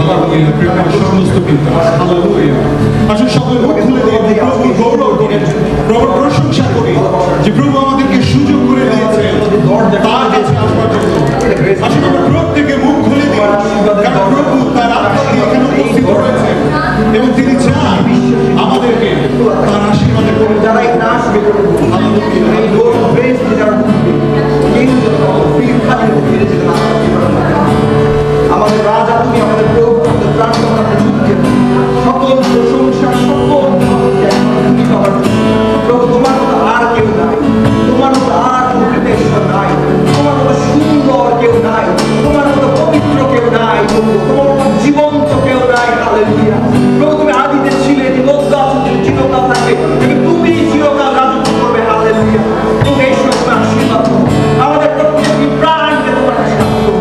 Hallelujah, প্রেমের সমস্ত পিতা, হালেলুয়া। আসলে সকলে মুখ খুলে দিয়ে প্রভুর গৌরব করে, প্রভুর প্রশংসা করি যে প্রভু আমাদেরকে সুযোগ করে দিয়েছেন তার কাছে আসবার জন্য। আসলে আমরা প্রত্যেকে মুখ খুলে দিই, কারণ প্রভু তার আত্মা দিয়ে এখানে উপস্থিত রয়েছেন এবং তিনি চান আমাদেরকে তার আশীর্বাদে করে। যারা এই নাচ বেরোবে এই লোক বেশ যারা ফিরে যেতে না আমাদের রাজা তুমি, আমাদের প্রভু, আমাদের প্রার্থনা, আমাদের যুদ্ধে সকল প্রশংসা, সকল তুমি পাওয়ার প্রভু। তোমার মতো আর কেউ নাই, তোমার মতো আর কোনো কৃতেশ্বর নাই, তোমার মতো সুন্দর কেউ নাই, তোমার মতো পবিত্র কেউ নাই, প্রভু তোমার মতো জীবন্ত কেউ নাই। হালেলুয়া প্রভু, তুমি আদিতে ছিলে, লজ্জা তুমি চিরকাল থাকবে, তুমি চিরকাল রাজত্ব করবে। হালেলুয়া তুমি এই সব আশীর্বাদ আমাদের প্রত্যেকটি প্রাণকে তোমার কাছে রাখো।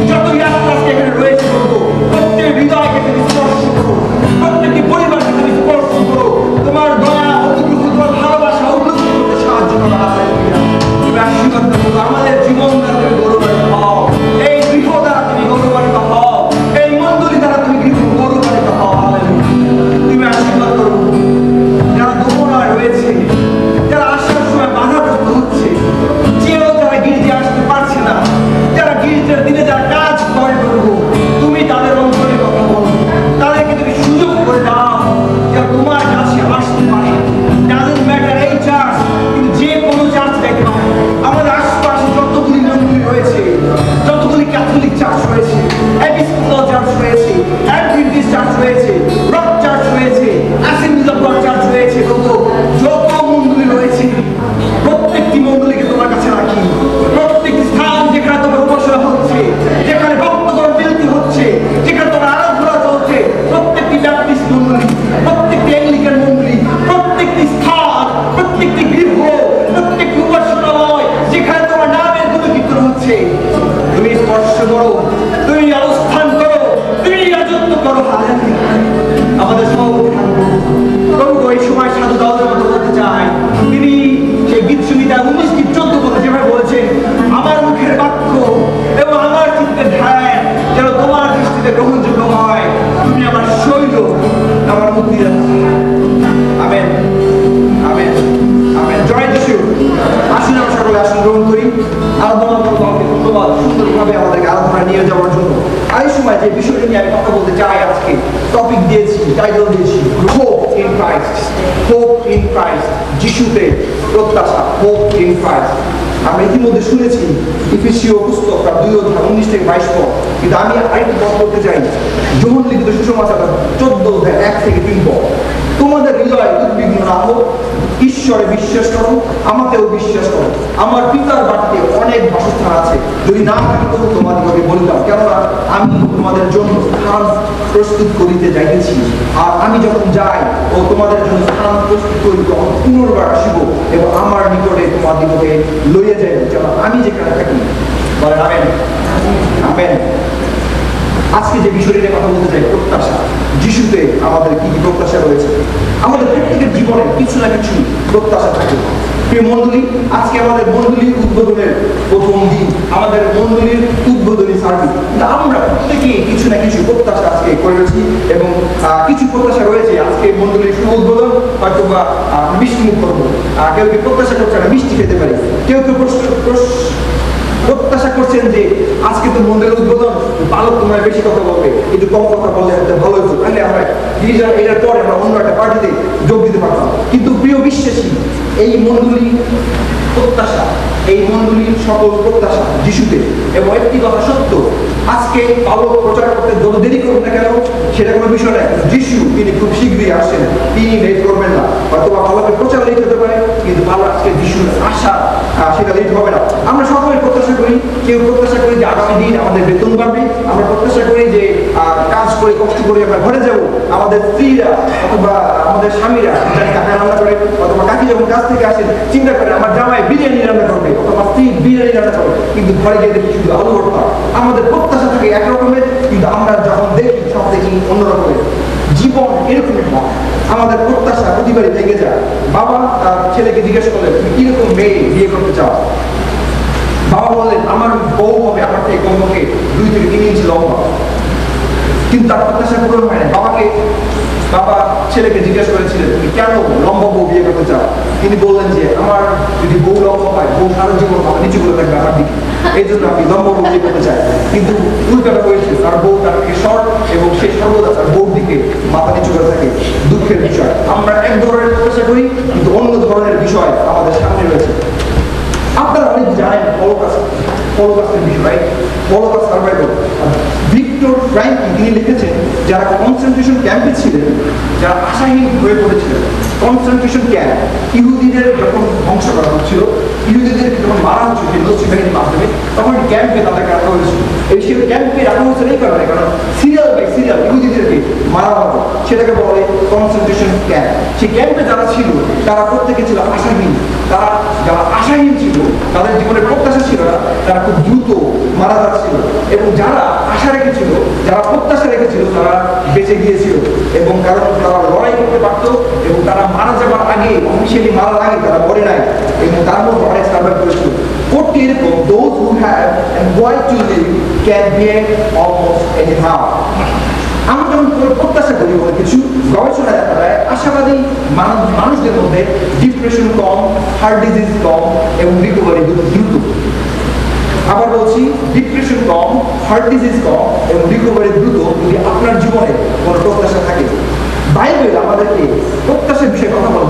যত যাত্রা এখানে রয়েছে প্রভু, প্রত্যেক হৃদয়কে তুমি স্পর্শ করো, প্রত্যেকটি পরিবারকে তুমি স্পর্শ করো, তোমার দয়া, অনুগ্রহ, তোমার ভালোবাসা অনুভূতি করতে সাহায্য করো। হালেলুয়া তুমি আশীর্বাদ করো, আমাদের জীবন দ্বারা তুমি গৌরবান্বিত হও, এই গৃহ দ্বারা তুমি গৌরবান্বিত হও, এই মণ্ডলী দ্বারা তুমি গৌরবান্বিত হও। হালেলুয়া তুমি আশীর্বাদ করো যারা দোমনায় রয়েছে, যারা আসার সময় বাধাগ্রস্ত হচ্ছে, যেও যারা গির্জে আসতে পারছে না, যারা গির্জের দিনে যারা কাজ করে করবো, তুমি তাদের অন্তরে কথা বলো, তাদেরকে তুমি সুযোগ করে দাও যারা তোমার কাছে আসতে পারে। ডাজন্ট ম্যাটার এই চার্চ, কিন্তু যে কোনো চার্চ দেখতে পারে। আমাদের আশপাশে যতগুলি মন্দির রয়েছে, যতগুলি ক্যাথলিক চার্চ রয়েছে, এপিস্কোপাল চার্চ রয়েছে, অ্যাডভেন্টিস্ট চার্চ রয়েছে, রক চার্চ রয়েছে, অ্যাসেম্বলিজ অফ গড চার্চ রয়েছে, যত মন্দির রয়েছে প্রত্যেকটি মন্দিরকে তোমার কাছে রাখি। প্রত্যেকটি স্থান যেখানে তোমার উপাসনা হচ্ছে, যেখানে ভক্তগণ মিলিত হচ্ছে, যেখানে তোমার আরাধনা চলছে, প্রত্যেকটি ব্যাপটিস্ট মন্দির, প্রত্যেকটি অ্যাংলিকান মন্দির, প্রত্যেকটি স্থান, প্রত্যেকটি গৃহ, প্রত্যেকটি উপাসনালয় যেখানে তোমার নামের গুণকীর্তন হচ্ছে, তুমি স্পর্শ করো, তুমি অবস্থান করো, তুমি রাজত্ব করো। হালেলুয়া আমাদের সভাপতি থাকবো প্রভু এই সময় সাধু দাউদের মতো বলতে চাই, তিনি সেই গীত সুবিধা 19-14 বলে যেভাবে বলছেন, আমার মুখের বাক্য এবং আমার চিত্তের ধ্যান যেন তোমার দৃষ্টিতে গ্রহণযোগ্য হয়, তুমি আমার শৈল, আমার মুক্তি দাতা। Amen, amen, amen. জয় যিশু। আসুন আমরা সকলে আসন গ্রহণ করি। আরাধনা করবো, আমাকে ধন্যবাদ সুন্দরভাবে আমাদেরকে আরাধনা নিয়ে যাওয়ার জন্য। এই সময় যে বিষয়টা নিয়ে আমি কথা বলতে চাই, আজকে টপিক দিয়েছি, টাইটেল দিয়েছি, hope in Christ. Hope in Christ, যিশুতে প্রত্যাশা। Hope in Christ. আমরা ইতিমধ্যে শুনেছি ইফেসীয় পুস্তক 2:19-22 পদ, কিন্তু আমি আরেকটি পদ বলতে চাই, যোহন লিখিত সুসমাচার 14:1-3 পদ। তোমাদের হৃদয় উদ্বিগ্ন না হোক, ঈশ্বরে বিশ্বাস করো, আমাকেও বিশ্বাস করো। আমার পিতার বাড়িতে অনেক বাসস্থান আছে, যদি না থাকে তবু তোমাদেরকে বলিতাম, কেননা আমি তোমাদের জন্য স্থান প্রস্তুত করিতে যাইতেছি। আর আমি যখন যাই ও তোমাদের জন্য স্থান প্রস্তুত করি, তখন পুনর্বার আসিব এবং আমার নিকটে তোমাদিগকে লইয়া যাইব, যেন আমি যেখানে থাকি। বলেন আমেন, আমেন। আজকে যে বিষয়টি নিয়ে কথা বলতে চাই, প্রত্যাশা। যিশুতে আমাদের কি কি প্রত্যাশা রয়েছে? আমাদের প্রত্যেকের জীবনে কিছু না কিছু প্রত্যাশা থাকে। প্রিয় মণ্ডলী, আজকে আমাদের মণ্ডলীর উদ্বোধনের প্রথম দিন, আমাদের মণ্ডলীর উদ্বোধনী সার্ভিস। কিন্তু আমরা প্রত্যেকেই কিছু না কিছু প্রত্যাশা আজকে করেছি এবং কিছু প্রত্যাশা রয়েছে। আজকে মণ্ডলীর শুভ উদ্বোধন হয়তো বা মিষ্টি মুখ করবো, কেউ কেউ প্রত্যাশা করছে না মিষ্টি খেতে পারি, কেউ কেউ প্রত্যাশা করছেন যে আজকে তো মন্দিরের উদ্বোধন, বালক তোমরা বেশি কথা বলবে, একটু কম কথা বললে ভালো হতো, তাহলে আমরা এটার পরে আমরা অন্য একটা পার্টিতে যোগ দিতে পারতাম। কিন্তু প্রিয় বিশ্বাসী, এই মণ্ডলী প্রত্যাশা, এই মণ্ডলীর সকল প্রত্যাশা যিশুতে। এবং একটি কথা সত্য, আজকে বালক প্রচার করতে যত দেরি করুন না কেন সেটা কোনো বিষয় নয়, যিশু তিনি খুব শীঘ্রই আসছেন, তিনি লেট করবেন না। হয়তো বালকের প্রচার লেট হতে পারে, কিন্তু বালক আজকে যিশুর আশা সেটা লেট হবে না। আমরা সকলে প্রত্যাশা করি, কেউ প্রত্যাশা করি যে আগামী দিন আমাদের বেতন বাড়বে, আমরা প্রত্যাশা করি যে কাজ করে কষ্ট করে আমরা ঘরে যাব, আমাদের স্ত্রীরা অথবা আমাদের স্বামীরা কাকা রান্না করে, অথবা কাকি যখন কাজ থেকে আসেন চিন্তা করে আমার জামাই বিরিয়ানি রান্না করবে অথবা স্ত্রী বিরিয়ানি রান্না করবে, কিন্তু ঘরে গিয়ে দেখি শুধু আলু ভর্তা। আমাদের প্রত্যাশা থাকে একরকমের, কিন্তু আমরা যখন দেখি সব দেখি অন্যরকমের। জীবন এরকমই হয়, আমাদের প্রত্যাশা প্রতিবারই ভেঙে যায়। বাবা তার ছেলেকে জিজ্ঞেস করলেন তুমি কিরকম মেয়ে বিয়ে করতে চাও? বাবা বললেন আমার বউ হবে আমার থেকে কমপক্ষে 2 থেকে 3 ইঞ্চি লম্বা। কিন্তু তার প্রত্যাশা পূরণ হয় না। বাবা ছেলেকে জিজ্ঞেস করেছিলেন, তুমি কেন লম্বা বউ বিয়ে করতে চাও? তিনি বললেন যে আমার যদি বউ লম্বা হয়, বউ সারা জীবন মাথা নিচু করে থাকবে আমার দিকে, এই জন্য আমি লম্বা বউ বিয়ে করতে চাই। কিন্তু উল্টাটা হয়েছে, তার বউ তার থেকে শর্ট এবং সে সর্বদা তার বউর দিকে মাথা নিচু করে থাকে। দুঃখের বিষয়, আমরা এক ধরনের প্রত্যাশা করি কিন্তু অন্য ধরনের বিষয় আমাদের সামনে রয়েছে। আপনারা অনেক জানেন হলোকাস্টের বিষয়, হলোকাস্ট সার্ভাইভাল। ভিক্টর ফ্র্যাঙ্কল তিনি লিখেছেন, যারা কনসেন্ট্রেশন ক্যাম্পে ছিলেন, যারা আশাহীন হয়ে পড়েছিলেন, কনসেন্ট্রেশন ক্যাম্প ইহুদিদের যখন ধ্বংস করা হচ্ছিল, ইহুদিদেরকে যখন মারা হচ্ছিল নজি বাহিনীর মাধ্যমে, তখন ক্যাম্পে তাদেরকে রাখা হয়েছিল। এই সে ক্যাম্পে রাখা হয়েছিল এই কারণে, কারণ সিরিয়াল বাই সিরিয়াল ইহুদিদেরকে মারা হবে, সেটাকে বলে কনসেন্ট্রেশন ক্যাম্প। সেই ক্যাম্পে যারা ছিল তারা প্রত্যেকে ছিল আশাহীন। যারা আশাহীন ছিল, তাদের জীবনে প্রত্যাশা ছিল না, তারা খুব দ্রুত মারা যাচ্ছিল। এবং যারা আশা রেখেছিল, যারা প্রত্যাশা রেখেছিল, তারা বেঁচে গিয়েছিল। এবং কারণ তারা লড়াই করতে পারতো এবং তারা মারা যাবার আগে, অফিসিয়ালি মারার আগে তারা মরে নাই এবং তার মধ্যে অনেক সার্ভাইভ করেছিল। কোর্টটি এরকম, those who have and want to live can bear almost anyhow. আমরা যখন প্রত্যাশা করি বলে কিছু গবেষণা দেখা যায়, আশাবাদী মানুষদের মধ্যে ডিপ্রেশন কম, হার্ট ডিজিজ কম এবং রিকভারি দ্রুত। আবার বলছি, ডিপ্রেশন কম, হার্ট ডিজিজ কম এবং রিকভারি দ্রুত যদি আপনার জীবনে কোনো প্রত্যাশা থাকে। বাইবেল আমাদেরকে প্রত্যাশার বিষয়ে কথা বলে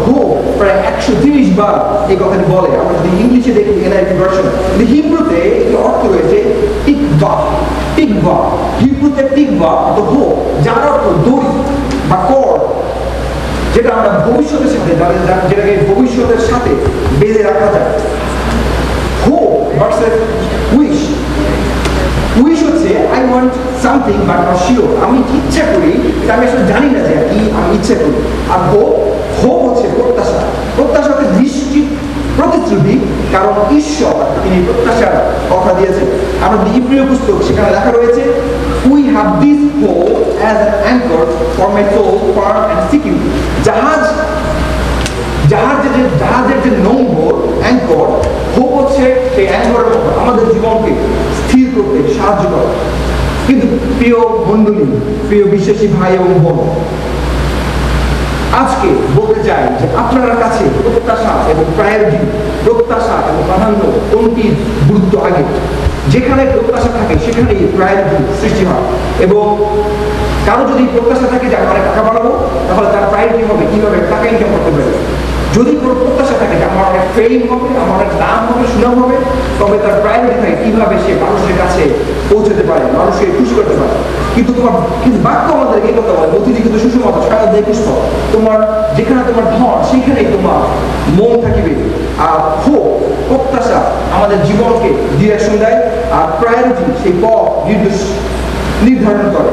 প্রায় 130 বার এই কথাটি বলে। আমরা যদি ইংলিশে দেখি NIV ভার্সন, হিব্রুতে একটি অর্থ রয়েছে টিকভা। হিব্রুতে টিকভা অর্থ হোপ, যার অর্থ দড়ি বা কর্ড, যেটা আমরা ভবিষ্যতের সাথে, যেটাকে ভবিষ্যতের সাথে বেঁধে রাখা যায়। Hope versus wish. উইশ হচ্ছে I want something but not sure, আমি ইচ্ছা করি, আমি আসলে জানি না যে কি আমি ইচ্ছা করি। আর হোপ হচ্ছে প্রত্যাশা। প্রত্যাশা হচ্ছে নিশ্চিত প্রতিশ্রুতি, কারণ ঈশ্বর তিনি প্রত্যাশার কথা দিয়েছেন। আমরা ইব্রিয় পুস্তক, সেখানে লেখা রয়েছে, we have this hope as an anchor for my soul firm and secure. জাহাজের যে নম্বর অ্যাঙ্কর, হোপ হচ্ছে সেই অ্যাঙ্করের মতো আমাদের জীবনকে স্থির করতে সাহায্য করে। কিন্তু প্রিয় মণ্ডলী, প্রিয় বিশ্বাসী ভাই এবং বোন, আজকে বলতে চাই যে আপনার কাছে প্রত্যাশা এবং প্রায়োরিটি, প্রত্যাশা এবং প্রাধান্য কোনটির গুরুত্ব আগে? যেখানে প্রত্যাশা থাকে সেখানেই প্রায়োরিটি সৃষ্টি হয়। এবং কারো যদি প্রত্যাশা থাকে যে আমার টাকা বাড়াবো, তাহলে তার প্রায়োরিটি হবে কিভাবে টাকা ইনকাম করতে পারে। যদি কোনো প্রত্যাশা থাকে যে আমার অনেক ফেম হবে, আমার অনেক নাম হবে, সুনাম হবে, তবে তার প্রায়োরিটি থাকে কিভাবে সে মানুষের কাছে পৌঁছতে পারে, মানুষকে খুশি করতে পারে। কিন্তু বাক্য আমাদের এই কথা বলে, অতিরিক্ত সুষমতা সারা দেয় পুষ্প, তোমার যেখানে তোমার ধন সেখানেই তোমার মন থাকিবে। আর হোপ, প্রত্যাশা আমাদের জীবনকে ডিরেকশন দেয়, আর প্রায়োরিটি সেই পথ নির্ধারণ করে।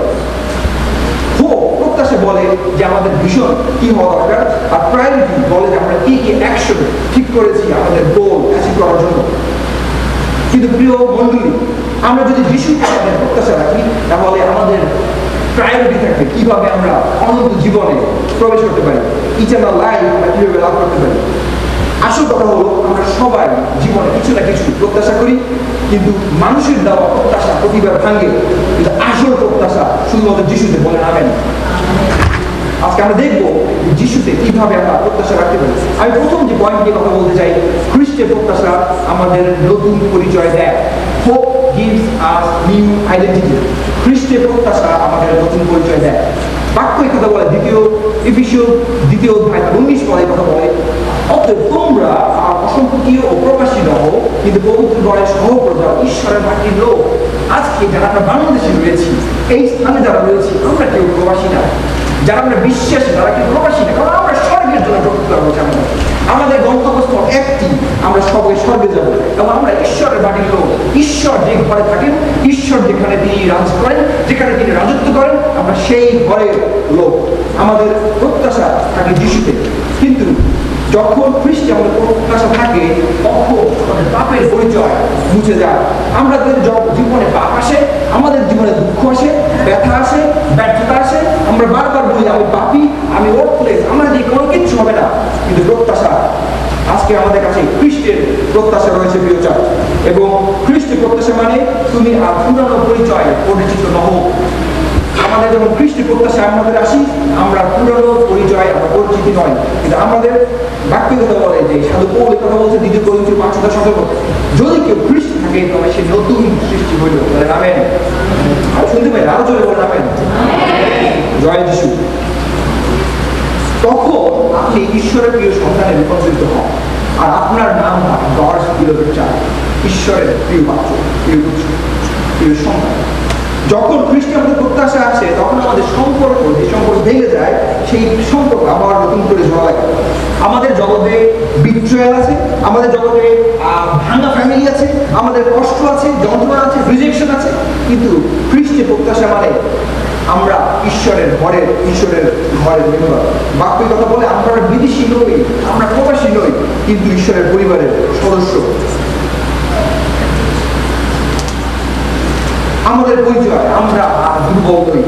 প্রত্যাশা বলে যে আমাদের ভীষণ কি হওয়া দরকার, আর প্রায়োরিটি বলে যে আমরা কি অ্যাকশন ঠিক করেছি আমাদের গোল অ্যাচিভ করার জন্য। কিন্তু প্রিয় মণ্ডলী, আমরা যদি যিশুকে আমাদের প্রত্যাশা রাখি, তাহলে আমাদের প্রায়োরিটি থাকবে কিভাবে আমরা অনন্ত জীবনে প্রবেশ করতে পারি, ইটারনাল লাইফ আমরা কিভাবে লাভ করতে পারি। আসল কথা হলো, আমরা সবাই জীবনে কিছু না কিছু প্রত্যাশা করি, কিন্তু মানুষের দেওয়া প্রত্যাশা প্রতিবার ভাঙে, কিন্তু আসল প্রত্যাশা শুধুমাত্র যিশুতে বলে নামেন। আজকে আমরা দেখবো যিশুতে কিভাবে আমরা প্রত্যাশা রাখতে পারি। আমি প্রথম যে পয়েন্ট নিয়ে কথা বলতে চাই, খ্রিস্টের প্রত্যাশা আমাদের নতুন পরিচয় দেয়। Hope gives us new identity. খ্রিস্টের প্রত্যাশা আমাদের নতুন পরিচয় দেয়। বাক্য এই কথা বলে, এফেসীয় 2 অধ্যায় 19 পদে কথা বলে, অতএব তোমরা অসম্পর্কীয় ও প্রবাসী নহ, কিন্তু পবিত্র গণের সহপ্রজা, ঈশ্বরের মাটির লোক। আজকে যারা আমরা বাংলাদেশে রয়েছি, এই স্থানে যারা রয়েছি, আমরা কেউ প্রবাসী না। যারা আমরা বিশ্বাসী তারা কেউ প্রবাসী না, কারণ আমরা স্বর্গের জন্য প্রস্তুত হচ্ছে। আমাদের গন্তব্যস্থল একটি, আমরা সবাই স্বর্গে যাব এবং আমরা ঈশ্বরের বাড়ির লোক। ঈশ্বর যে ঘরে থাকেন, ঈশ্বর যেখানে তিনি রাজ করেন, যেখানে তিনি রাজত্ব করেন, আমরা সেই ঘরের লোক। আমাদের প্রত্যাশা থাকে যিশুতে। কিন্তু যখন খ্রিস্টে আমাদের প্রত্যাশা থাকে, তখন আমাদের পাপের পরিচয় মুছে যায়। আমাদের জীবনে পাপ আসে, আমাদের জীবনে দুঃখ আসে, ব্যথা আসে, ব্যর্থতা আসে। আমরা বারবার বলি আমি পাপী, আমি ওয়ার্থলেস, আমার দিয়ে কোনো কিচ্ছু হবে না। কিন্তু প্রত্যাশা, আজকে আমাদের কাছে খ্রিস্টের প্রত্যাশা রয়েছে প্রিয় চার্চ। এবং খ্রিস্টের প্রত্যাশা মানে তুমি আর পুরানো পরিচয় পরিচিত নহ। আমাদের যখন খ্রিস্টের প্রত্যাশা আমাদের আসি, আমরা পুরনো পরিচয়, আমরা পরিচিতি নয়, কিন্তু আমাদের বাক্যের কথা বলে যে সাধু পৌল কথা বলছে 2 কোরিন্থীয় 5:17, যদি কেউ খ্রিস্ট থাকে তবে সে নতুন সৃষ্টি হইল। বলে আমেন। আর শুনতে পাই আরো জোরে বলে আমেন। জয় যিশু। তখন আপনি ঈশ্বরের প্রিয় সন্তানে রূপান্তরিত হন, আর আপনার নাম হয় গডস বিলোভেড চাইল্ড, ঈশ্বরের প্রিয় পাত্র, প্রিয় পুত্র, প্রিয় সন্তান। যখন খ্রিস্ট আমাদের প্রত্যাশা আসে, তখন আমাদের সম্পর্ক, যে সম্পর্ক ভেঙে যায়, সেই সম্পর্ক আবার নতুন করে জোড়া লাগে। আমাদের জগতে বিট্রয়াল আছে, আমাদের জগতে ভাঙা ফ্যামিলি আছে, আমাদের কষ্ট আছে, যন্ত্রণা আছে, রিজেকশন আছে, কিন্তু খ্রিস্টের প্রত্যাশা মানে আমরা ঈশ্বরের ঘরের মেম্বার। বাক্যের কথা বলে আমরা বিদেশি নই, আমরা প্রবাসী নই, কিন্তু ঈশ্বরের পরিবারের সদস্য। আমাদের পরিচয়, আমরা দুর্বল নই,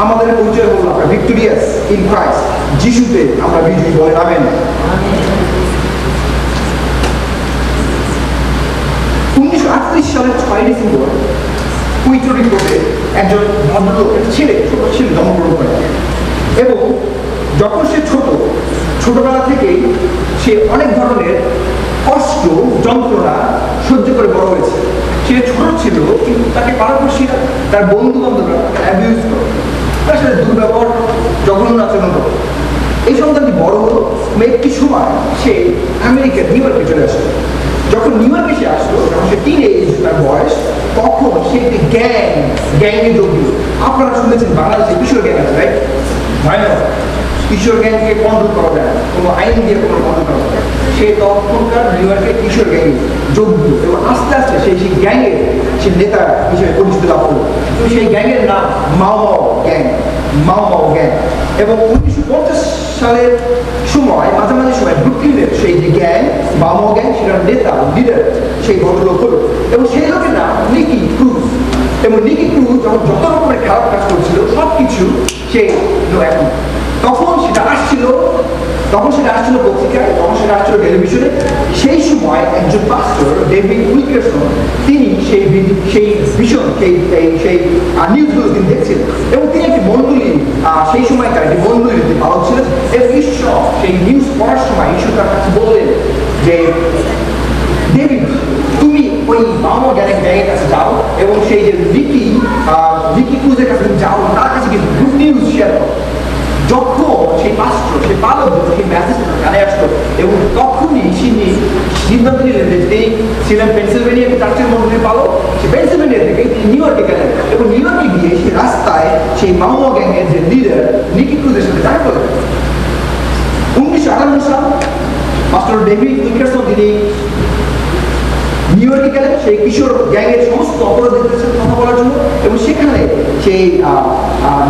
আমাদের পরিচয় হলো আমরা ভিক্টোরিয়াস ইন ক্রাইস্ট, যিশুতে আমরা বিজয়ী। বলে আমেন। 1938 সালের 6 ডিসেম্বর পুইর্তো রিকোতে একজন ভদ্রলোকের ছেলে, ছোট ছেলে জন্মগ্রহণ করে। এবং যখন সে ছোটবেলা থেকেই সে অনেক ধরনের কষ্ট, যন্ত্রণা সহ্য করে বড় হয়েছে। সে ছোট ছিল, কিন্তু তাকে পাড়াপড়শিরা, তার বন্ধু বান্ধবরা অ্যাবিউজ করে, তার সাথে দুর্ব্যবহার, জঘন্য আচরণ করে। এই সন্তানটি বড় হলো, একটি সময় সে আমেরিকার নিউ ইয়র্কে চলে আসলো। যখন নিউ ইয়র্কে সে আসলো, যখন সে টিনেজ তার বয়স, তখন সে একটি গ্যাংয়ে যোগ দিল। আপনারা শুনেছেন বাংলাদেশে কিশোর গ্যাং আছে, রাইট? ভয়ানক। কিশোর গ্যাংকে কন্ট্রোল করা যায়, কোনো আইন দিয়ে কোনো কন্ট্রোল করা যায়। সে তখনকার নিউ ইয়র্কে কিশোর গ্যাংয়ে যোগ দিল এবং আস্তে আস্তে সেই গ্যাংয়ের সে নেতা হিসেবে পরিচিত লাভ করলো। তো সেই গ্যাংয়ের নাম মাও মাও গ্যাং। এবং 1950 সালের সময়, মাঝামাঝি সময় ব্রুকলিনের সেই যে গ্যাং, মাও গ্যাং, সেটার নেতা, লিডার সেই ভদ্রলোক হলো। এবং সেই লোকের নাম নিকি ক্রুজ। এবং নিকি ক্রুজ যখন যত রকমের খারাপ কাজ করছিল, সব কিছু সে এখন, তখন সেটা আসছিল পত্রিকায়, তখন সেটা আসছিল টেলিভিশনে। সেই সময় একজন পাস্টর, ডেভিড উইলকারসন, তিনি সেই ভীষণ সেই নিউজগুলো তিনি দেখছিলেন। এবং তিনি একটি মণ্ডলী, সেই সময়কার একটি মণ্ডলীতে পালক ছিলেন। এবং ঈশ্বর সেই নিউজ পড়ার সময় ঈশ্বর তার কাছে বললেন যে, ডেভিড, তুমি ওই মাও গ্যাংয়ের কাছে যাও এবং সেই যে নিকি ক্রুজের কাছে যাও, তার কাছে কিন্তু গুড নিউজ শেয়ার করো। যখন সেই পাস্টর, সেই পালক সেই মেসেজটা কানে আসলো, এবং তখনই তিনি সিদ্ধান্ত নিলেন যে তিনি ছিলেন পেনসিলভেনিয়া চার্চের মন্ডলীর পালক, সে পেনসিলভেনিয়া থেকে তিনি নিউ ইয়র্কে গেলেন এবং নিউ ইয়র্কে গিয়ে সেই রাস্তায় সেই মাও গ্যাংয়ের যে লিডার নিকি ক্রুজের সাথে দেখা করলেন। 1958 সাল পাস্টর ডেভিড উইলকারসন তিনি নিউ ইয়র্কে গেলেন সেই কিশোর গ্যাংয়ের সমস্ত অপরাধীদের সাথে কথা বলার জন্য। এবং সেখানে সেই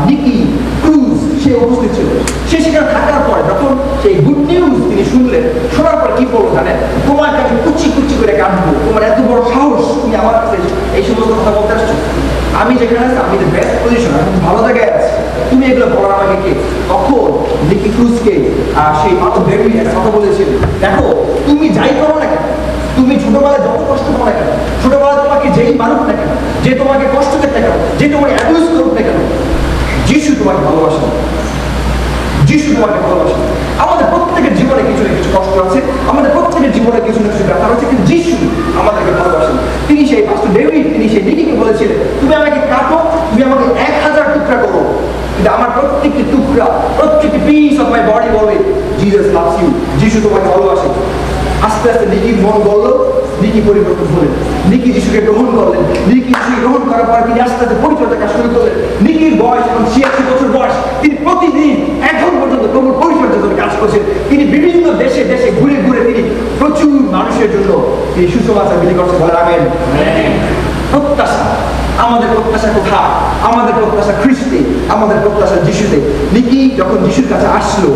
নিকি ক্রুজ সে উপস্থিত ছিল। সে সেখানে থাকার পর যখন সেই গুড নিউজ তিনি শুনলেন, শোনার পর কি বলবো জানেন? তোমার কাছে কুচি করে কাটবো, তোমার এত বড় সাহস, তুমি আমার কাছে এই সমস্ত কথা বলতে আসছো? আমি যেখানে আছি, আমি দ্য বেস্ট পজিশন, আমি ভালো জায়গায় আছি, তুমি এগুলো বলার আমাকে কে? তখন নিকি ক্রুজকে সেই ডেভিড একটা কথা বলেছিল, দেখো তুমি যাই করো না কেন, তুমি ছোটবেলায় যত কষ্ট পাও না কেন, ছোটবেলায় তোমাকে যেই মানুষ না কেন, যে তোমাকে কষ্ট দেয় না কেন, যে তোমাকে অ্যাবিউজ করুক না কেন, যিশু তোমাকে ভালোবাসেন। যিশু তোমাকে ভালোবাসেন। আমাদের প্রত্যেকের জীবনে কিছু না কিছু কষ্ট আছে, আমাদের প্রত্যেকের জীবনে কিছু না কিছু ব্যাপার আছে, কিন্তু যিশু আমাদেরকে ভালোবাসেন। তিনি সেই পাস্টর ডেভিড, তিনি সেই নিকিকে বলেছিলেন, তুমি আমাকে কাটো, তুমি আমাকে 1000 টুকরা করো, কিন্তু আমার প্রত্যেকটি টুকরা, প্রত্যেকটি পিস অফ মাই বডি বলবে জিসাস লাভস ইউ, যিশু তোমাকে ভালোবাসে। আস্তে আস্তে নিকির মন গড়ল, নিকি পরিবর্তন হলেন, নিকি যিশুকে গ্রহণ করলেন। নিকি যিশুকে গ্রহণ করার পর তিনি আস্তে আস্তে পরিচর্যা কাজ শুরু করলেন। নিকির বয়স এখন 86 বছর বয়স। তিনি প্রতিদিন এখন পর্যন্ত প্রভুর পরিচর্যা করে কাজ করছেন। তিনি বিভিন্ন দেশে ঘুরে তিনি প্রচুর মানুষের জন্য তিনি সুসমাচার বিলি করছেন। বলে আমেন। প্রত্যাশা, আমাদের প্রত্যাশা কোথায়? আমাদের প্রত্যাশা খ্রিস্টে, আমাদের প্রত্যাশা যিশুতে। নিকি যখন যিশুর কাছে আসলো,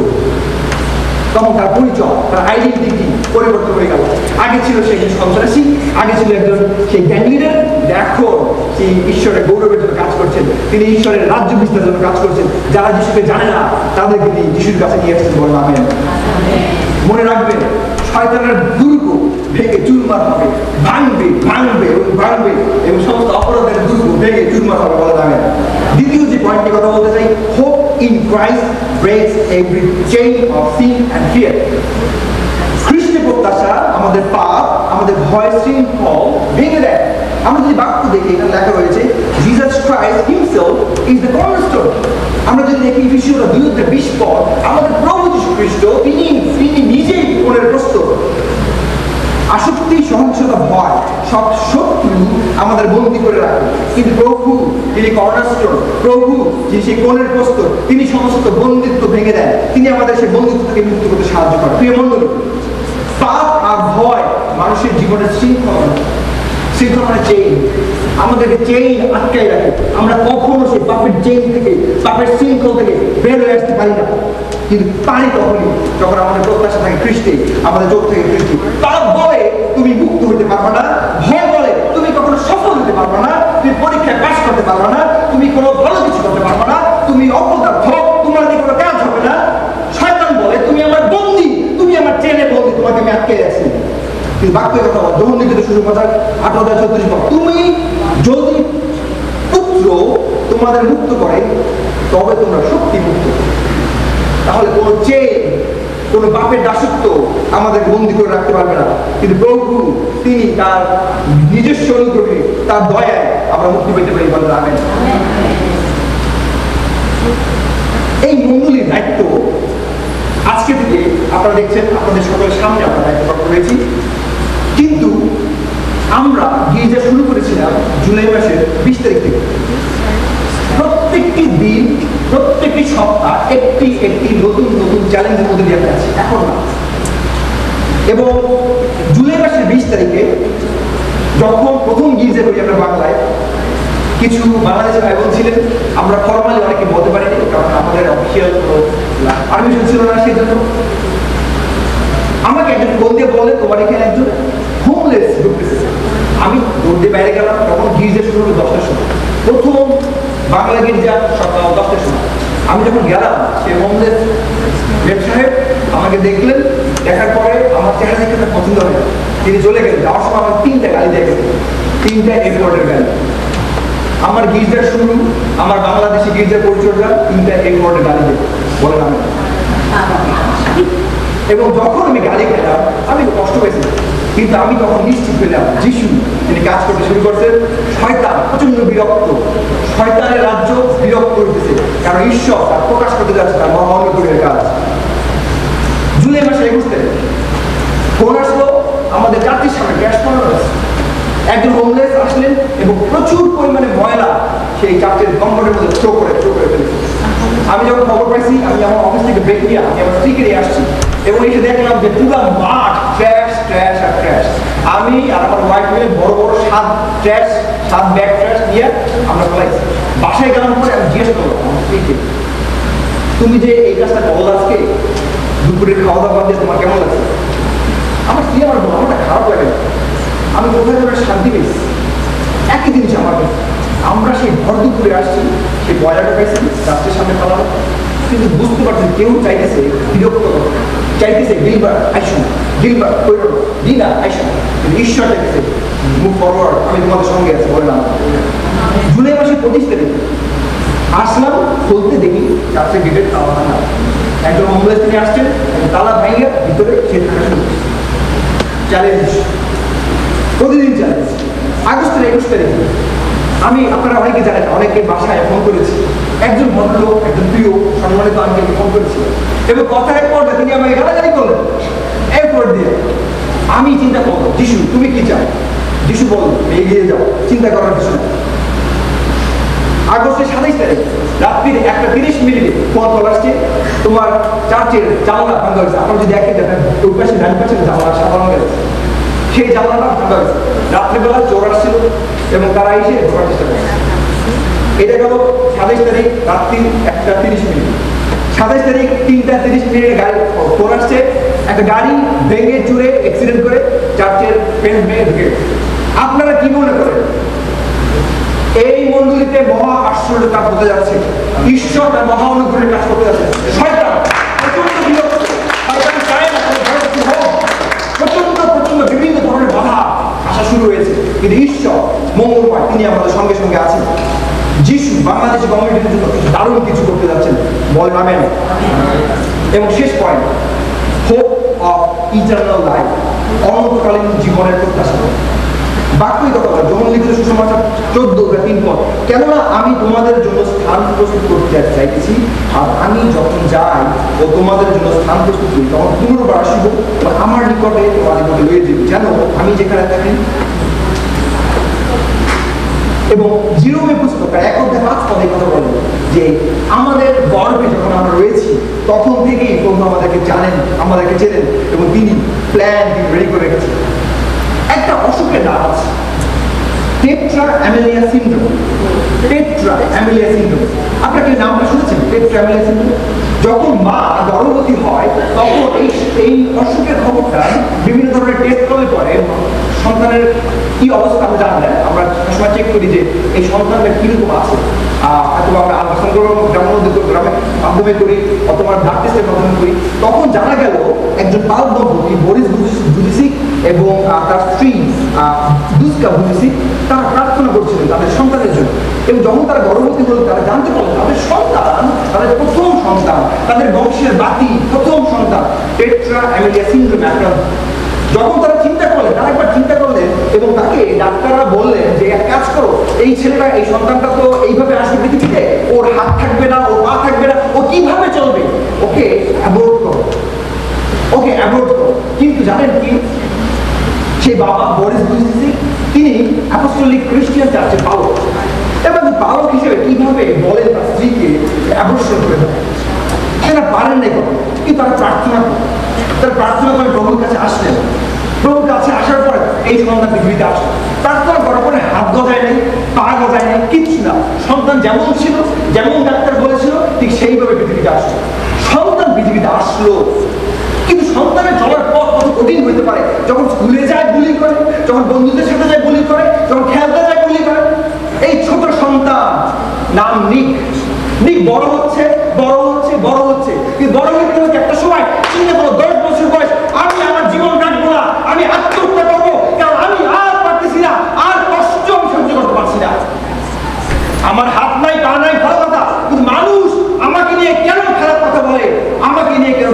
তখন তার পরিচয়, তার আইডেন্টিটি পরিবর্তন হয়ে গেল। আগে ছিল সে একজন সন্ত্রাসী, আগে ছিল একজন সেই গ্যাং লিডার, এখন সেই ঈশ্বরের গৌরবের জন্য কাজ করছেন। তিনি ঈশ্বরের রাজ্য বিস্তারের জন্য কাজ করছেন। যারা যিশুকে জানে না তাদেরকে তিনি যিশুর কাছে নিয়ে আসছেন। বলেন আমেন। মনে রাখবেন, শয়তানের দুর্গ ভেঙে চুরমার হবে, ভাঙবে ভাঙবে এবং ভাঙবে এবং সমস্ত অপরাধের দুর্গ ভেঙে চুরমার হবে বলে দাঁড়ে। দ্বিতীয় যে পয়েন্টটি কথা বলতে চাই, hope in Christ breaks every chain of sin and fear. খ্রিস্টের প্রত্যাশা আমাদের পাপ, আমাদের ভয় শৃঙ্খল ভেঙে দেয়। আমরা যদি বাক্য দেখি, এখানে লেখা রয়েছে Jesus Christ himself is the cornerstone. আমরা যদি দেখি এফেসীয়রা 2:20 পদ, আমাদের প্রভু যীশু খ্রিস্ট তিনি নিজেই কোণের প্রস্তুত। আসক্তি, সহিংসতা, ভয় সব শত্রু আমাদের বন্দী করে রাখে, কিন্তু প্রভু তিনি কর্নারস্টোন, প্রভু যিনি সেই কোণের প্রস্তুত, তিনি সমস্ত বন্দিত্ব ভেঙে দেন, তিনি আমাদের সেই বন্দিত্ব থেকে মুক্ত করতে সাহায্য করেন। প্রিয় মণ্ডলী, পাপ আর ভয় মানুষের জীবনের শৃঙ্খলা মানে চেইন, আমাদেরকে চেইন আটকাই রাখে। আমরা কখনো সেই পাপের চেইন থেকে, পাপের শৃঙ্খল থেকে বের হয়ে আসতে পারি না, কিন্তু পারি তখনই যখন আমাদের প্রত্যাশা থাকে খ্রিস্টে, আমাদের চোখ থেকে খ্রিস্ট। পাপ বলে তুমি মুক্ত হতে পারবে না, ভয় বলে তুমি কখনো সফল হতে পারবে না, তুমি পরীক্ষায় পাস করতে পারবে না, তুমি কোনো ভালো কিছু করতে পারবে না, তুমি অপদার্থ, তোমার দিয়ে কোনো কাজ হবে না। শয়তান বলে তুমি আমার বন্দী, তুমি আমার চেনে বন্দী, তোমাকে আমি আটকে আছি। কিন্তু বাক্যের কথা বল, যখন লিখিত সুসমাচার 8:36 পদ, তুমি যদি পুত্র তোমাদের মুক্ত করে তবে তোমরা শক্তি মুক্ত। তাহলে কোনো চেন, কোনো পাপের দাসত্ব আমাদের বন্দী করে রাখতে পারবে না, কিন্তু প্রভু তিনি তার নিজস্ব অনুগ্রহে, তার দয়ায় আমরা মুক্তি পেতে পারি বলে আমেন। এই মণ্ডলীর দায়িত্ব আজকে থেকে আপনারা দেখছেন, আপনাদের সকলের সামনে আমরা দায়িত্ব করেছি। কিন্তু আমরা গির্জা শুরু করেছিলাম জুলাই মাসের 20 তারিখ থেকে। প্রত্যেকটি দিন, প্রত্যেকটি সপ্তাহ একটি একটি নতুন নতুন চ্যালেঞ্জের মধ্যে দিয়ে আছে এখন না। এবং জুলাই মাসের 20 তারিখে যখন প্রথম গির্জা করি আমরা বাংলায়, কিছু বাংলাদেশের ভাই বোন ছিলেন, আমরা ফর্মালি অনেকে বলতে পারিনি, কারণ আমাদের অফিসিয়াল পারমিশন ছিল না। সেই জন্য আমাকে একজন ফোন দিয়ে বলে তোমার এখানে একজন হোমলেস ঢুকতেছে। আমি দৌড় দিয়ে বাইরে গেলাম, তখন গির্জা শুরু হলো 10টার সময়, প্রথম বাংলা গির্জা সকাল 10টার সময়। আমি যখন গেলাম, সে হোমলেস মেম সাহেব আমাকে দেখলেন, দেখার পরে আমার চেহারা দেখে তার পছন্দ হয় না, তিনি চলে গেলেন। যাওয়ার সময় আমার 3টা গাড়ি দিয়ে গেলেন, 3টা এয়ারপোর্টের গাড়ি। আমার গির্জার শুরু, আমার বাংলাদেশি গির্জার পরিচর্যা 3টা এয়ারপোর্টের গাড়ি দিয়ে বলেন আমি। এবং যখন আমি গাড়ি খেলাম আমি কষ্ট পেয়েছি, কিন্তু আমি তখন নিশ্চিত পেলাম যিশু তিনি কাজ করতে শুরু করছেন। শয়তান প্রচন্ড বিরক্ত, শয়তানের রাজ্য বিরক্ত করতেছে, কারণ ঈশ্বর তার প্রকাশ করতে যাচ্ছে তার মহা অনুগ্রহের কাজ। জুলাই মাসে 21 তারিখ ফোন আসলো, আমাদের চারটির সামনে গ্যাস পড়ানো আছে। একজন হোমলেস আসলেন এবং প্রচুর পরিমাণে ময়লা সেই চার্চের গম্বরের মধ্যে থ্রো করে ফেলেছে। আমি যখন খবর পাইছি, আমি আমার অফিস থেকে ব্রেক নিয়ে আমি আমার স্ত্রীকে নিয়ে আসছি এবং এসে দেখলাম যে পুরো মাঠ ট্র্যাশ ট্র্যাশ আর ট্র্যাশ। আমি আর আমার ওয়াইফ মিলে বড় বড় 7 ব্যাগ ট্র্যাশ নিয়ে আমরা ফেলাইছি। বাসায় গেলাম পরে আমি জিজ্ঞেস করলাম আমার স্ত্রীকে, তুমি যে এই কাজটা করো আজকে, দুপুরের খাওয়া দাওয়া দিয়ে তোমার কেমন লাগছে? আমার স্ত্রী আমার বলো আমারটা খারাপ লাগে না, আমি কোথায় করে শান্তি পেয়েছি। একই জিনিস আমার কাছে, আমরা সেই ভর দুপুরে আসছি, সেই বয়লাটা পাইছি রাস্তার সামনে ফেলানো, কিন্তু বুঝতে পারছেন কেউ চাইতেছে বিরক্ত, চাইতেছে গিলবার আইসুন, গিলবার কইর দিনা আইসুন, কিন্তু ঈশ্বর চাইতেছে মুভ ফরওয়ার্ড, আমি তোমাদের সঙ্গে আছি বললাম। জুলাই মাসের 25 তারিখ আসলাম, খুলতে দেখি চার্চের গেটের তালা ভাঙা। একজন হোমলেস থেকে আসছেন, তালা ভাঙিয়ে ভিতরে সে থাকা শুরু। চ্যালেঞ্জ, প্রতিদিন চ্যালেঞ্জ। আগস্টের 21 তারিখ আমি, আপনারা অনেকে জানেন, অনেকে বাসায় ফোন করেছি। একজন ভদ্রলোক, একজন প্রিয় সম্মানিত আঙ্কেলকে ফোন করেছি এবং কথার পর্যায়ে তিনি আমাকে গালাগালি করলেন এরপর দিয়ে। আমি চিন্তা করবো, যিশু তুমি কি চাও? যিশু বল এগিয়ে যাও, চিন্তা করার কিছু না। আগস্টের 27 তারিখ রাত্রির 1:30 ফোন কল আসছে, তোমার চার্চের জানলা ভাঙা হয়েছে। আপনারা যদি দেখেন, ওই পাশে ডান পাশে জানলা সাধারণ গেছে, সেই জানলাটা ভাঙা হয়েছে। রাত্রিবেলা চোর আসছিল এবং তারা এসে ঢোকার চেষ্টা করে। এটা গেল 27 তারিখ রাত্রি 1:30। 27 তারিখ 3:30 গাড়ি ফোন আসছে, একটা গাড়ি ভেঙে চুরে অ্যাক্সিডেন্ট করে চার্চের ফেন্স ভেঙে ঢুকে। আপনারা কি মনে করেন এই মণ্ডলীতে মহা আশ্চর্য কাজ হতে যাচ্ছে? ঈশ্বর তার মহা অনুগ্রহের কাজ করতে যাচ্ছে। শয়তান প্রচন্ড বিরক্ত, শয়তান চায় না প্রচন্ড বিভিন্ন শুরু হয়েছে, কিন্তু ঈশ্বর মঙ্গলময়, তিনি আমাদের সঙ্গে সঙ্গে আছেন। যিশু বাংলাদেশ কমিউনিটির জন্য দারুণ কিছু করতে যাচ্ছেন, বলেন আমেন। এবং শেষ point, hope of eternal life, অনন্তকালীন জীবনের প্রত্যাশা। বাক্যই কথা বলে যখন লিখিত সুসমাচার 14:3 পদ, কেননা আমি তোমাদের জন্য স্থান প্রস্তুত করতে চাইতেছি, আর আমি যখন যাই ও তোমাদের জন্য স্থান প্রস্তুত করি, তখন পুনর্বার আসিব এবং আমার নিকটে তোমাদেরকে লইয়ে যাবো, যেন আমি যেখানে থাকি। এবং জিরোমে পুস্তক 1:5 পদে কথা বলেন যে আমাদের গর্বে যখন আমরা রয়েছি তখন থেকেই প্রভু আমাদেরকে জানেন, আমাদেরকে চেনেন, এবং তিনি প্ল্যান রেডি করে রেখেছেন। একটা অসুখের নাম আছে, tetra Amelia syndrome. Tetra Amelia syndrome, আপনারা কি নামটা শুনেছেন? Tetra Amelia syndrome. যখন মা গর্ভবতী হয় তখন এই অসুখের খবরটা বিভিন্ন ধরনের টেস্ট করে পরে সন্তানের কি অবস্থা আমরা জানি না। আমরা সময় চেক করি যে এই সন্তানটা কিরকম আছে, অথবা আমরা গ্রামের মাধ্যমে করি অথবা ব্লাড টেস্টের মাধ্যমে করি। তখন জানা গেল একজন পালক দম্পতি বরিস বুজিসিক এবং তার স্ত্রী দুস্কা বুজিসিক, তারা প্রার্থনা করছিলেন তাদের সন্তানের জন্য। এবং যখন তারা গর্ভবতী হল তারা জানতে পারলেন তাদের সন্তান, তাদের প্রথম সন্তান, তাদের বংশের বাতি প্রথম সন্তান টেট্রা অ্যামেলিয়া সিনড্রোমে আক্রান্ত। যখন তারা চিন্তা করলেন, তারা একবার চিন্তা করলেন এবং তাকে ডাক্তাররা বললেন যে এক কাজ করো, এই ছেলেটা, এই সন্তানটা তো এইভাবে আসবে পৃথিবীতে, ওর হাত থাকবে না, ওর পা থাকবে না, ও কিভাবে চলবে, ওকে অ্যাবর্ট করো, ওকে অ্যাবর্ট করো। কিন্তু জানেন কি, সেই বাবা বরিস বুজিসিক তিনি অ্যাপোস্টোলিক খ্রিস্টান চার্চের পালক, এবং পালক হিসেবে কিভাবে বলেন তার স্ত্রীকে অ্যাবর্শন করে দেয়, সেটা পারেন নাই কখন। কিন্তু তারা প্রার্থনা করে, তারা প্রার্থনা করে প্রভুর কাছে আসলেন। প্রভুর কাছে আসার পরে এই সন্তান পৃথিবীতে আসে। প্রার্থনা করার পরে হাত গজায় নেই, পা গজায় নেই, কিচ্ছু না। সন্তান যেমন ছিল, যেমন ডাক্তার বলেছিল ঠিক সেইভাবে পৃথিবীতে আসলো। সন্তান পৃথিবীতে আসলো, কিন্তু সন্তানের চলার পথ কত কঠিন হতে পারে। যখন স্কুলে যায় বুলি করে, যখন বন্ধুদের সাথে যায় বুলি করে, যখন খেলতে যায় বুলি করে। এই ছোট সন্তান নাম নিক, নিক বড় হচ্ছে, বড় হচ্ছে, বড় হচ্ছে, কিন্তু বড় হতে হচ্ছে একটা সময় চিন্তা করো 10 বছর বয়স, আমি আমার জীবন কাটবো না, আমি আত্মহত্যা করবো, কারণ আমি আর পারতেছি না, আর কষ্ট আমি সহ্য করতে পারছি না। আমার হাত নাই, পা নাই, ভালো কথা, কিন্তু মানুষ আমাকে নিয়ে কেন খারাপ কথা বলে, আমাকে নিয়ে কেন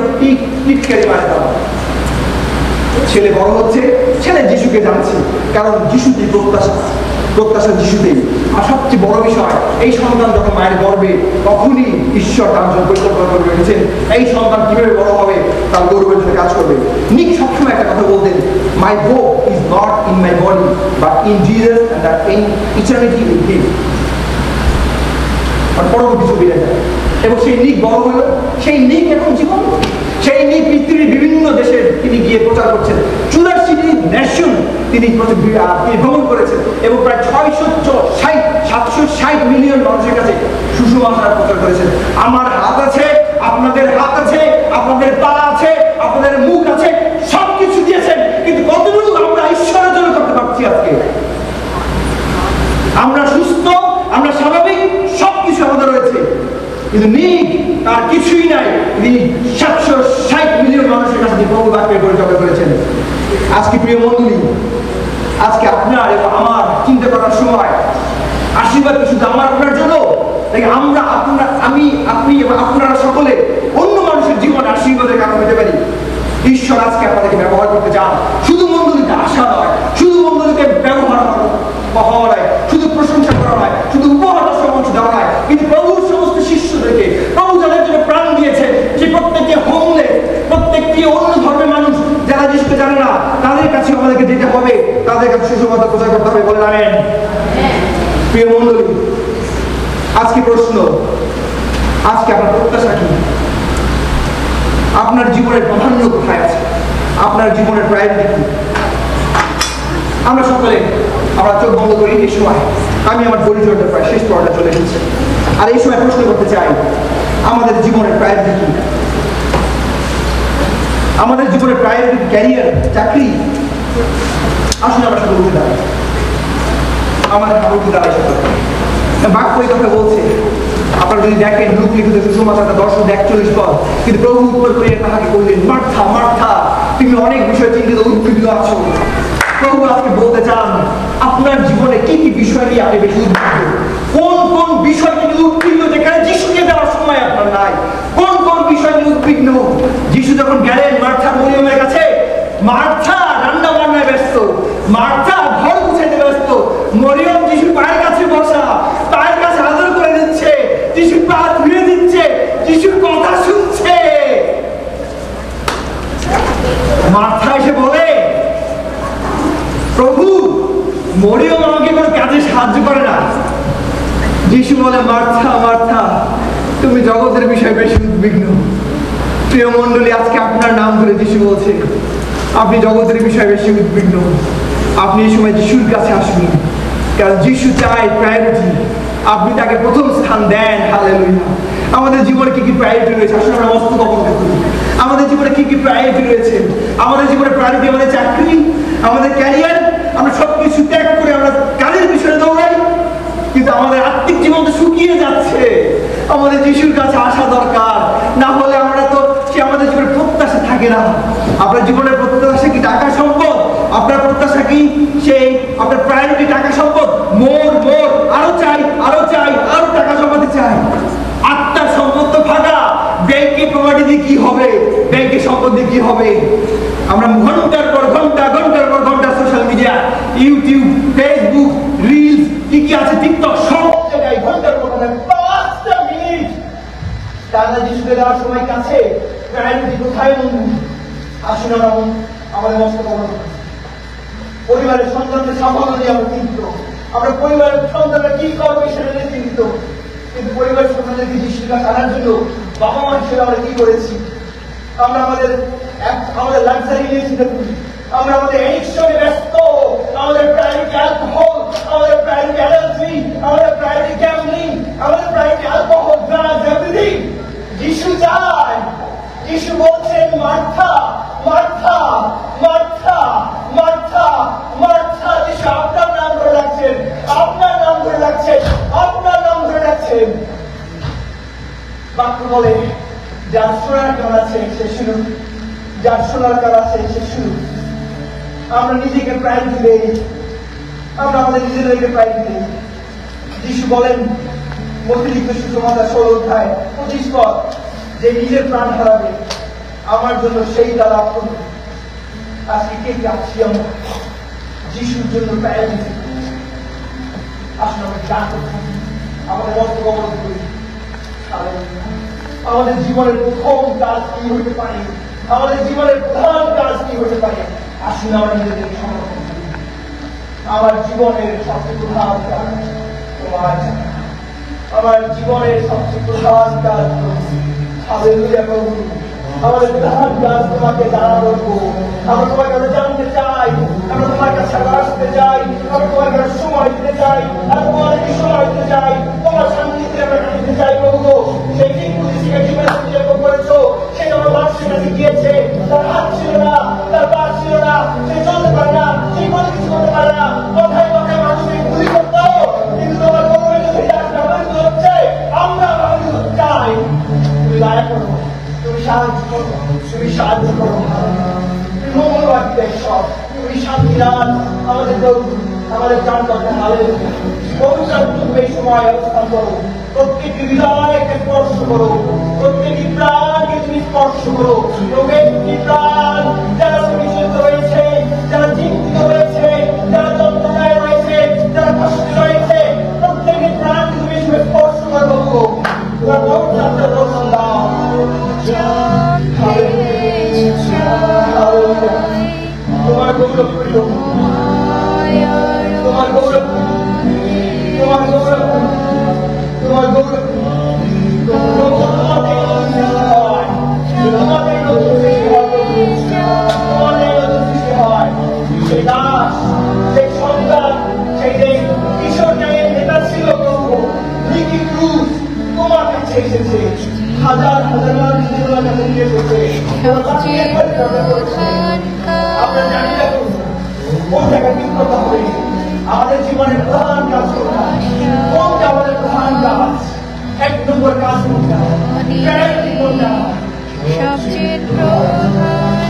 টিটকারি মারে। তারা ছেলে বড় হচ্ছে, ছেলে যিশুকে জানছে, কারণ যিশুতেই প্রত্যাশা, প্রত্যাশা যিশুতেই। আর সবচেয়ে বড় বিষয়, এই সন্তান যখন মায়ের গর্বে, তখনই ঈশ্বর তার জন্য পরিকল্পনা করে রেখেছেন এই সন্তান কিভাবে বড় হবে, তার গৌরবের জন্য কাজ করবে। নিক সবসময় একটা কথা বলতেন, my hope is not in my body but in Jesus and that in eternity with him. আর পরবর্তী কিছু বেড়ে যায় এবং সেই নিক বড় হলো, সেই নিক এখন জীবন, সেই নিক পৃথিবীর বিভিন্ন দেশে তিনি গিয়ে প্রচার করছেন। 84টি নেশন তিনি ভ্রমণ করেছেন এবং প্রায় 760 মিলিয়ন মানুষের কাছে সুসমাচার প্রচার করেছেন। আমার হাত আছে, আপনাদের হাত আছে, আপনাদের পা আছে, আপনাদের মুখ আছে, সবকিছু দিয়েছেন, কিন্তু কতটুকু আমরা ঈশ্বরের জন্য করতে পারছি? আজকে আমরা সুস্থ, আমরা স্বাভাবিক, সবকিছু আমাদের রয়েছে, কিন্তু নিক তার কিছুই নাই। তিনি 760 মিলিয়ন মানুষের কাছে প্রভু বাক্যে পরিচয় করেছেন। আজকে প্রিয় মণ্ডলী, আজকে আপনার এবং আমার চিন্তা করার সময় আশীর্বাদ শুধু আমার আপনার জন্য, আমরা আপনার, আমি, আপনি এবং আপনারা সকলে অন্য মানুষের জীবনে আশীর্বাদের কারণ হতে পারি। ঈশ্বর আজকে আপনাদেরকে ব্যবহার করতে চান। শুধু মণ্ডলীতে আসা নয়, শুধু মণ্ডলীতে ব্যবহার হওয়া নয়, শুধু প্রশংসা করা নয়, শুধু উপহার সমস্ত দেওয়া নয়, কিন্তু প্রভুর সমস্ত শিষ্যদেরকে প্রভু যাদের জন্য প্রাণ দিয়েছে, যে প্রত্যেকটি হোমলেস, প্রত্যেকটি অন্য ধর্মের মানুষ যারা যিশুকে জানে না, তাদের কাছে আমাদেরকে যেতে হবে, তাদের কাছে সুসমাচার প্রচার করতে হবে। বলেন আমেন। প্রিয় মণ্ডলী, আজকে প্রশ্ন, আজকে আপনার প্রত্যাশা কি? আপনার জীবনের প্রাধান্য কোথায় আছে? আপনার জীবনের প্রায়োরিটি কি? আমরা সকলে আমরা চোখ বন্ধ করি এই সময়। আমি আমার পরিচয়টা প্রায় শেষ পর্যায়ে চলে এসেছি, আর এই সময় প্রশ্ন করতে চাই, আমাদের জীবনের প্রায়োরিটি কি? আমাদের জীবনের প্রায়োরিটি ক্যারিয়ার, চাকরি? আসুন আমরা সকলে উঠে দাঁড়াই, আমাদের উঠে দাঁড়াই সকলে। বাক্য এই কথা বলছে, আপনারা যদি দেখেন লুক লিখিত সুসমাচার 10:41 পদ, কিন্তু প্রভু উত্তর করিয়া তাহাকে কহিলেন, মার্থা মার্থা, তুমি অনেক বিষয় চিন্তিত উদ্বিগ্ন আছো, প্রভু আজকে বলতে চান আপনার জীবনে কি কি বিষয় নিয়ে আপনি বেশি উদ্বিগ্ন, কোন কোন বিষয় নিয়ে উদ্বিগ্ন যেখানে যিশুকে দেওয়ার সময় আপনার নাই, কোন কোন বিষয় নিয়ে উদ্বিগ্ন। যিশু যখন গেলেন মার্থা মরিয়মের কাছে, মার্থা রান্না বান্নায় ব্যস্ত, মার্থা ঘর গুছাইতে ব্যস্ত, মরিয়ম যিশুর পায়ের কাছে বসা, পায়ের কাছে আদর করে দিচ্ছে, যিশুর পা ধুয়ে দিচ্ছে, যিশুর কথা শুনছে। মার্থা এসে বলে, প্রভু মরিয়ম আমাকে কোনো কাজে সাহায্য করে না। যিশু বলে, মার্থা মার্থা, তুমি জগতের বিষয়ে বেশি উদ্বিগ্ন। প্রিয় মণ্ডলী, আজকে আপনার নাম ধরে যিশু বলছে আপনি জগতের বিষয়ে বেশি উদ্বিগ্ন। আপনি এই সময় যিশুর কাছে আসুন, কারণ যিশু চায় প্রায়োরিটি, আপনি তাকে প্রথম স্থান দেন। হালেলুয়া। আমাদের জীবনে কি কি প্রায়োরিটি রয়েছে আসলে আমরা মস্তক অবলম্বন করি। আমাদের জীবনে কি কি প্রায়োরিটি রয়েছে? আমাদের জীবনে প্রায়োরিটি আমাদের চাকরি, আমাদের ক্যারিয়ার, আমরা সবকিছু ত্যাগ করে আমরা কাজের পিছনে দৌড়াই, কিন্তু আমাদের আত্মিক জীবন তো শুকিয়ে যাচ্ছে। আমাদের যিশুর কাছে আসা দরকার, না হলে আমরা তো সে আমাদের জীবনে প্রত্যাশা থাকে না। আপনার জীবনের প্রত্যাশা কি টাকা সম্পদ? আপনার প্রত্যাশা কি সেই আপনার প্রায়োরিটি টাকা সম্পদ? মোর মোর, আরো চাই আরো চাই, আরো টাকা জমাতে চাই। আত্মার সম্পদ তো ফাঁকা, ব্যাংকে প্রপার্টি দিয়ে কি হবে, ব্যাংকে সম্পদ দিয়ে কি হবে? আমরা ঘন্টার পর ঘন্টা, ঘন্টার পর ঘন্টা social media, YouTube, Facebook, reels, কি কি আছে, টিকটক, সব জায়গায় ঘন্টার পর ঘন্টা, 5টা মিনিট টানা যিশুকে দেওয়ার সময় কাছে। প্রায়োরিটি কোথায় বন্ধু? আসুন আমরা আমাদের মস্তক অবলম্বন করি। পরিবারের সন্তানদের সাফল্য নিয়ে আমরা চিন্তিত, আমরা পরিবারের সন্তানরা কি করবে সেটা নিয়ে চিন্তিত, কিন্তু পরিবারের সন্তানদেরকে যিশুর কাছে আনার জন্য বাবা মা হিসেবে আমরা কি করেছি? আমরা আমাদের লাক্সারি নিয়ে চিন্তা করি, আমরা আমাদের এডিকশনে ব্যস্ত, আমাদের প্রায়োরিটি অ্যালকোহল, আমাদের প্রায়োরিটি অ্যালার্জি, আমাদের প্রায়োরিটি গ্যাম্বলিং, আমাদের প্রায়োরিটি অ্যালকোহল, ড্রাগস, এভরিথিং। যিশু চায়, যিশু বলছেন, Martha Martha Martha Martha Martha. যিশু আপনার নাম ধরে রাখছেন, আপনার নাম ধরে রাখছেন, আপনার নাম ধরে রাখছেন। বাক্য বলে, যার শোনার কান আছে সে শুনুক, যার শোনার কান আছে সে শুনুক। আমরা নিজেকে প্রায়োরিটি দেই, আমরা আমাদের নিজেদেরকে প্রায়োরিটি দেই। যিশু বলেন অতিরিক্ত সুসমাচার 16 অধ্যায় 25 পদ, যে নিজের প্রাণ হারাবে আমার জন্য সেই তা লাভ করবে। আজকে কে যাচ্ছি আমরা যিশুর জন্য প্রায়োরিটি? আসলে আমরা গান করছি, আমাদের মস্তক অবলম্বন করি। আমাদের জীবনের প্রথম কাজ কি হতে পারে? আমাদের জীবনের প্রধান কাজ কি হতে পারে? আসুন আমরা নিজেদেরকে সমর্পণ করি। আমার জীবনের সবচেয়ে প্রধান কাজ তোমার জানা, আমার জীবনের সবচেয়ে প্রধান কাজ হালেলুয়া প্রভু, আমাদের প্রধান কাজ তোমাকে জানা করবো। আমরা তোমার কাছে জানতে চাই, আমরা তোমার কাছে আসতে চাই, আমরা তোমার কাছে সময় দিতে চাই, আমরা তোমাদেরকে সময় দিতে চাই, তোমার শান্তিতে আমরা দিতে চাই প্রভু। সেই দিন পুলিশকে জীবনে উৎসর্গ করেছো, সে তোমার মানুষের কাছে গিয়েছে, তার হাত ছিল না, তার পা ছিল না, সে চলতে পারে না, সে কোনো কিছু করতে পারে না, কথায় কথায় মানুষকে গুলি করতো, কিন্তু তোমার কবরের কাছে ব্যবহৃত হচ্ছে। আমরা ব্যবহৃত চাই, তুমি দয়া করো, তুমি সাহায্য করো, তুমি সাহায্য করো, তুমি মঙ্গলবার সব, তুমি শান্তি দান আমাদের প্রভু, আমাদের প্রাণ করতে হালেলুয়া। পবিত্র তুমি এই সময় অবস্থান করো, প্রত্যেকটি হৃদয়কে স্পর্শ করো, প্রত্যেকটি প্রাণকে তুমি স্পর্শ করো। প্রত্যেকটি প্রাণ যারা পরিচিত রয়েছে, যারা চিন্তিত রয়েছে, যারা যন্ত্রণায় রয়েছে, যারা কষ্টে রয়েছে, প্রত্যেকটি প্রাণ তুমি স্পর্শ করো। তোমার পবিত্র দর্শন দাও। তোমার গৌরব প্রিয়, তোমার গৌরব, তোমার গৌরব, তোমার গৌরব, সেই দাস, সেই সন্তান, সেই কিশোর ন্যায়ের নেতা ছিল প্রভু, লিখি ক্রুজ তোমার কাছে এসেছে, হাজার হাজার মানুষ তোমার কাছে নিয়ে এসেছে। আমরা জানি না কোন জায়গায় বিফলতা হবে, আমাদের জীবনের প্রধান কাজ কোনটা, আমাদের প্রধান কাজ, 1 নম্বর কাজ কোনটা, প্রায়োরিটি কোনটা? সবচেয়ে প্রধান কাজ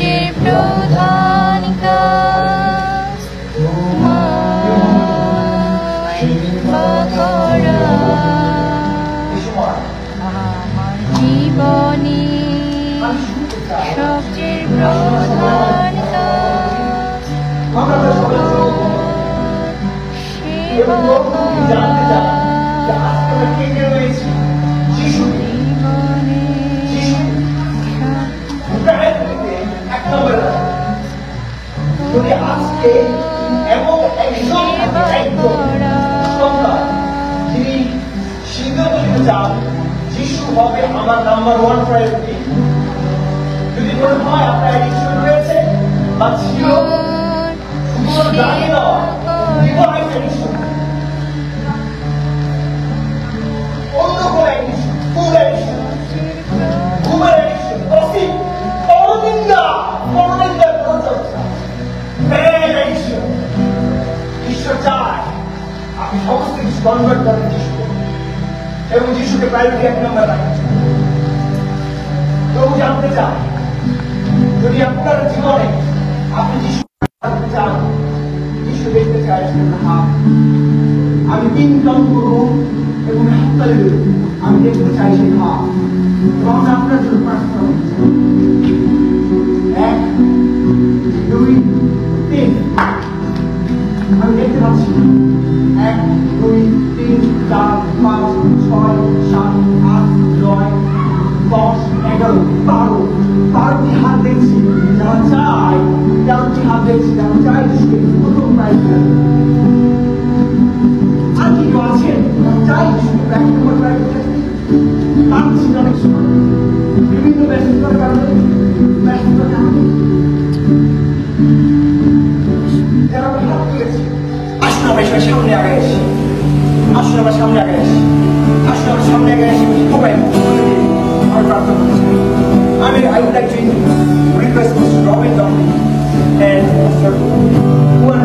সবচেয়ে প্রধান কাজ তোমায় সেবা করা। আমার জীবনে সবচেয়ে প্রধান কাজ সেবা করা। যদি আজকে এমন একজন সন্তান যিনি সিদ্ধান্ত নিতে চান যিশু হবে আমার নাম্বার 1 প্রায়োরিটি, যদি মনে হয় আপনার অ্যাডিকশন রয়েছে বা ছিল, শুধুমাত্র জানি না ডিভাইন অ্যাডিকশন, অন্য কোনো অ্যাডিকশন, ফুড অ্যাডিকশন, ঘুমের অ্যাডিকশন, গসিপ, পরনিন্দা, পরনিন্দার প্রচেষ্টা, ব্যাড অ্যাডিকশন, ঈশ্বর চায় আপনি সমস্ত কিছু কনভার্ট করেন যিশুকে এবং যিশুকে প্রায়োরিটি 1 নম্বর রাখেন। প্রভু জানতে চান যদি আপনার জীবনে আপনি যিশু চান, যিশু দেখতে চাইছেন, আমি 3 কাম করবো এবং হাততালি দেব, আমি দেখতে চাই সেই হাত এবং আমি আপনার জন্য প্রার্থনা করতে চাই। 1 2 3 আমি দেখতে পাচ্ছি 1 2 3 4 5 6 7 8 9 10 11 12টি হাত দেখছি, যারা চাই 13টি হাত দেখছি, যারা চাই সে প্রথম প্রাইজ আর কি কেউ আছেন চাই এক নম্বর প্রাইজ পাচ্ছি অনেক সময় বিভিন্ন ব্যস্ততার কারণে যারা হাত তুলেছি আসুন আমরা সামনে আগে এসি, আসুন আমরা সামনে আগে এসি, আসুন আমরা সামনে আগে এসি সবাই আমার প্রার্থনা করছি। I would like to request Mr. Robin Downey and Mr. Juan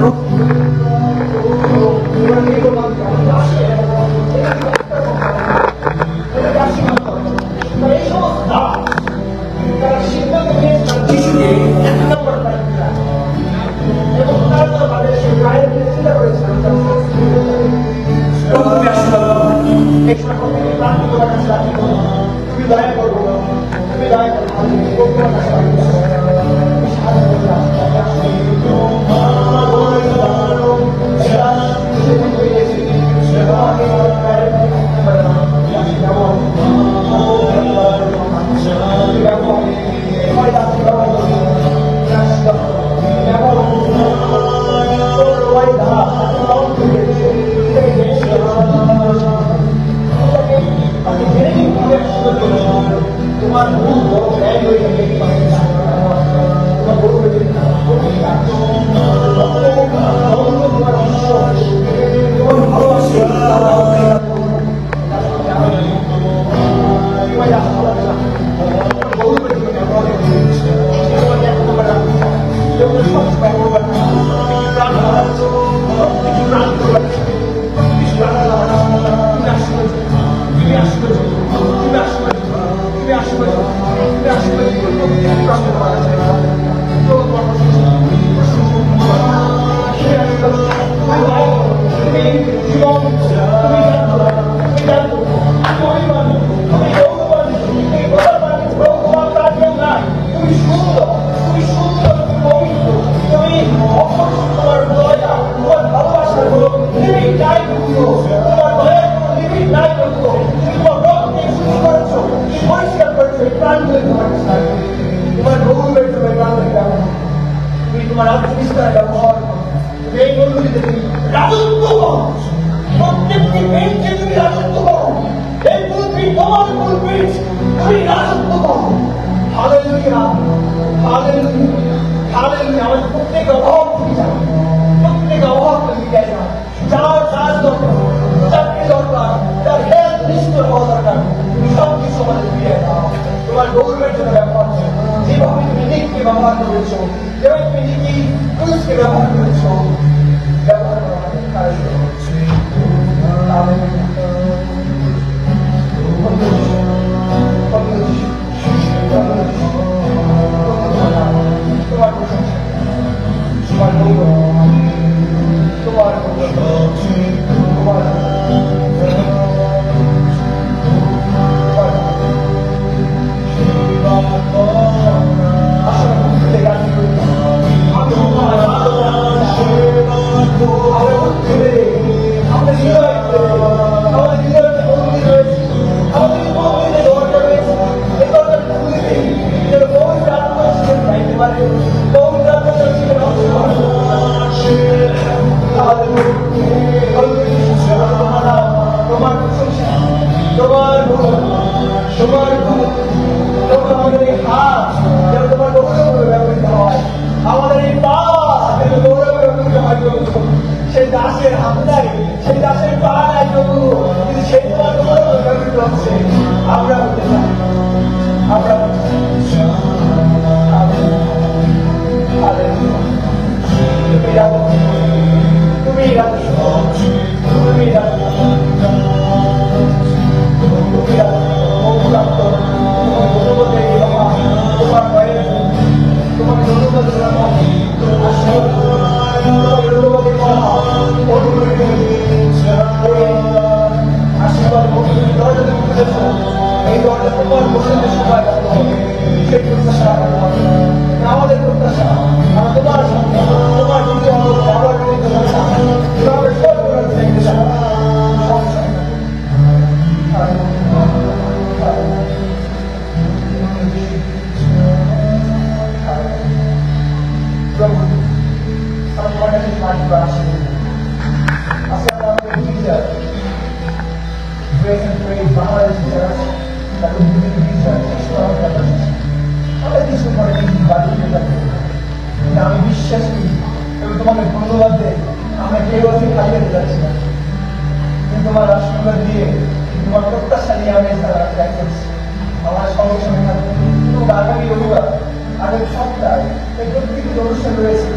সপ্তাহে এই প্রত্যেকটি অনুষ্ঠান রয়েছে,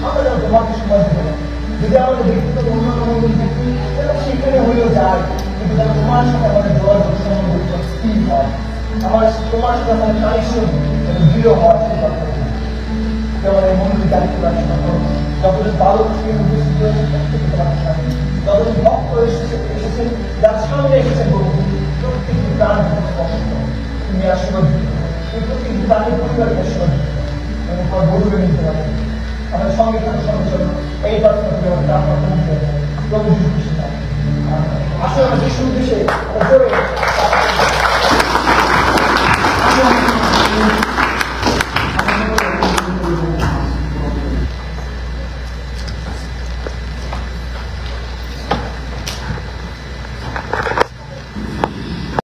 আমরা যেন তোমাকে সময় দেবো না। যদি আমাদের ব্যক্তিগত অন্যান্য সেখানে হলেও যায়, কিন্তু যেন তোমার সাথে আমাদের যোগাযোগ সম্বন্ধ স্থির হয়, আমার তোমার সাথে আমাদের কানেকশন দৃঢ় হওয়ার চেষ্টা করবো। আমাদের মন্দির দায়িত্ব রাখতে হবে, যতজন বালক উপস্থিত হয়েছে প্রত্যেকে তোমার সামনে, যতজন ভক্ত এসেছেন যার সামনে এসেছেন প্রভু, প্রত্যেকটি প্রাণ স্পষ্ট তুমি আশীর্বাদ দিতে, এই প্রত্যেকটি প্রাণের পরিবারকে আশীর্বাদ দিতে এবং তোমার বধুকে নিতে পারে। আমাদের সঙ্গে থাকার সঙ্গে সঙ্গে এই প্রার্থনা করে আমাদের প্রাণ প্রভু যিশু খ্রিস্ট। আসলে আমরা যিশুর উদ্দেশ্যে জোরে